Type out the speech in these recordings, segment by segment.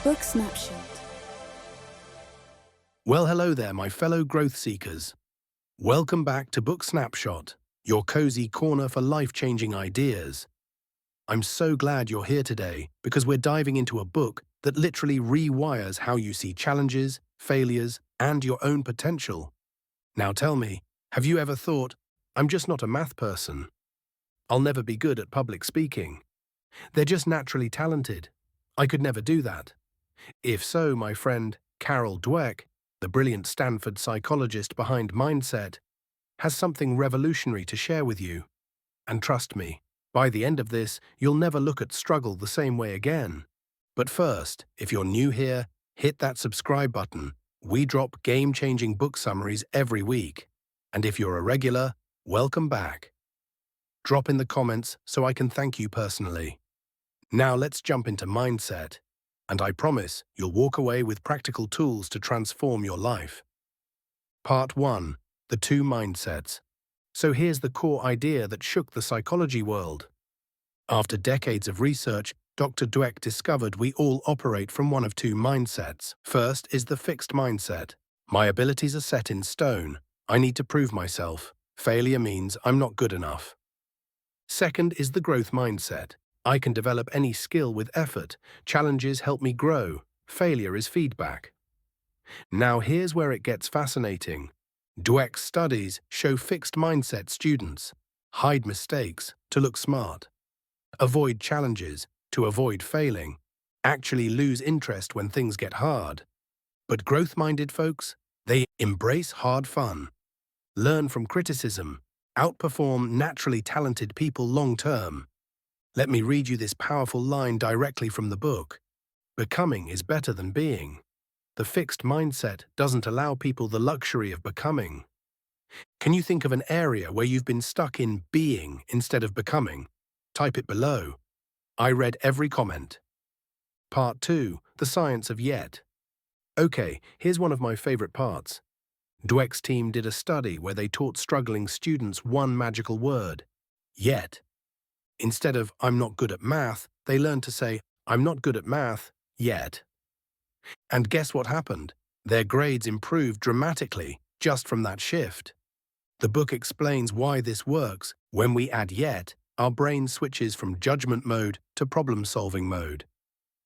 Book Snapshot. Well, hello there, my fellow growth seekers. Welcome back to Book Snapshot, your cozy corner for life-changing ideas. I'm so glad you're here today because we're diving into a book that literally rewires how you see challenges, failures, and your own potential. Now tell me, have you ever thought, I'm just not a math person? I'll never be good at public speaking. They're just naturally talented. I could never do that. If so, my friend, Carol Dweck, the brilliant Stanford psychologist behind Mindset, has something revolutionary to share with you. And trust me, by the end of this, you'll never look at struggle the same way again. But first, if you're new here, hit that subscribe button. We drop game-changing book summaries every week. And if you're a regular, welcome back. Drop in the comments so I can thank you personally. Now let's jump into Mindset. And I promise you'll walk away with practical tools to transform your life. Part 1. The two mindsets. So here's the core idea that shook the psychology world. After decades of research, Dr. Dweck discovered we all operate from one of two mindsets. First is the fixed mindset. My abilities are set in stone. I need to prove myself. Failure means I'm not good enough. Second is the growth mindset. I can develop any skill with effort. Challenges help me grow. Failure is feedback. Now here's where it gets fascinating. Dweck's studies show fixed mindset students hide mistakes to look smart, avoid challenges to avoid failing, actually lose interest when things get hard. But growth-minded folks, they embrace hard fun, learn from criticism, outperform naturally talented people long-term. Let me read you this powerful line directly from the book. Becoming is better than being. The fixed mindset doesn't allow people the luxury of becoming. Can you think of an area where you've been stuck in being instead of becoming? Type it below. I read every comment. Part 2. The science of yet. Okay, here's one of my favorite parts. Dweck's team did a study where they taught struggling students one magical word, yet. Instead of, I'm not good at math, they learned to say, I'm not good at math, yet. And guess what happened? Their grades improved dramatically just from that shift. The book explains why this works. When we add yet, our brain switches from judgment mode to problem-solving mode.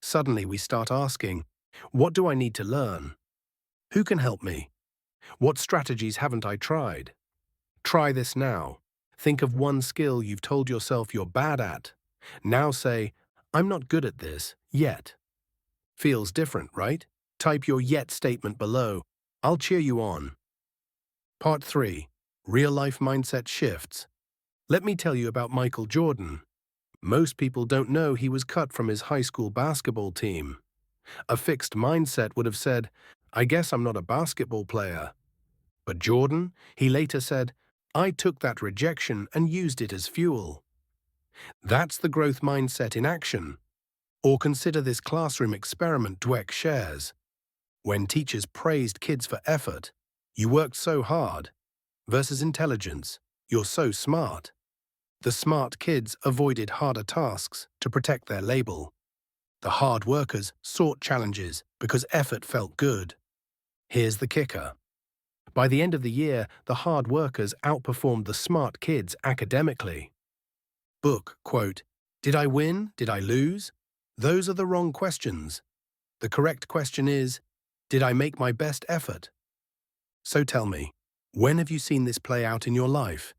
Suddenly we start asking, what do I need to learn? Who can help me? What strategies haven't I tried? Try this now. Think of one skill you've told yourself you're bad at. Now say, I'm not good at this, yet. Feels different, right? Type your yet statement below. I'll cheer you on. Part 3. Real-life mindset shifts. Let me tell you about Michael Jordan. Most people don't know he was cut from his high school basketball team. A fixed mindset would have said, I guess I'm not a basketball player. But Jordan, he later said, I took that rejection and used it as fuel. That's the growth mindset in action. Or consider this classroom experiment Dweck shares. When teachers praised kids for effort, you worked so hard, versus intelligence, you're so smart. The smart kids avoided harder tasks to protect their label. The hard workers sought challenges because effort felt good. Here's the kicker. By the end of the year, the hard workers outperformed the smart kids academically. Book, quote, Did I win? Did I lose? Those are the wrong questions. The correct question is, did I make my best effort? So tell me, when have you seen this play out in your life?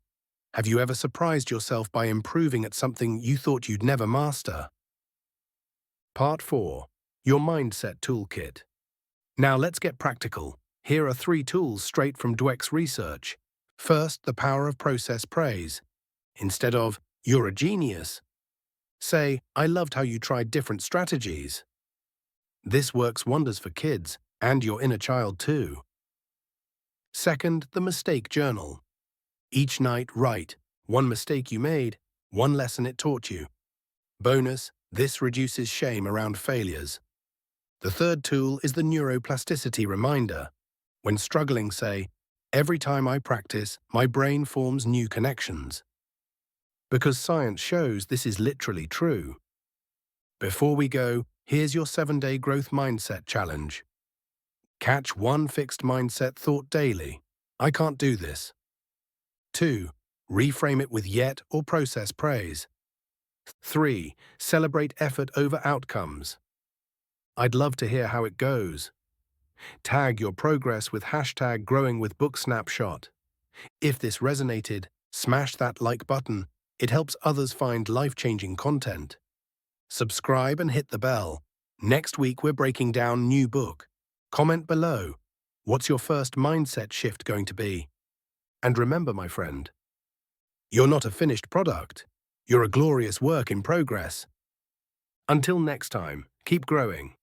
Have you ever surprised yourself by improving at something you thought you'd never master? Part 4. Your Mindset Toolkit. Now let's get practical. Here are 3 tools straight from Dweck's research. First, the power of process praise. Instead of, you're a genius, say, I loved how you tried different strategies. This works wonders for kids and your inner child too. Second, the mistake journal. Each night write one mistake you made, one lesson it taught you. Bonus, this reduces shame around failures. The third tool is the neuroplasticity reminder. When struggling, say, every time I practice, my brain forms new connections. Because science shows this is literally true. Before we go, here's your 7-day growth mindset challenge. Catch one fixed mindset thought daily. I can't do this. 2. Reframe it with yet or process praise. 3. Celebrate effort over outcomes. I'd love to hear how it goes. Tag your progress with hashtag #GrowingWithBookSnapshot. If this resonated, smash that like button. It helps others find life-changing content. Subscribe and hit the bell. Next week we're breaking down new book. Comment below. What's your first mindset shift going to be? And remember, my friend, you're not a finished product. You're a glorious work in progress. Until next time, keep growing.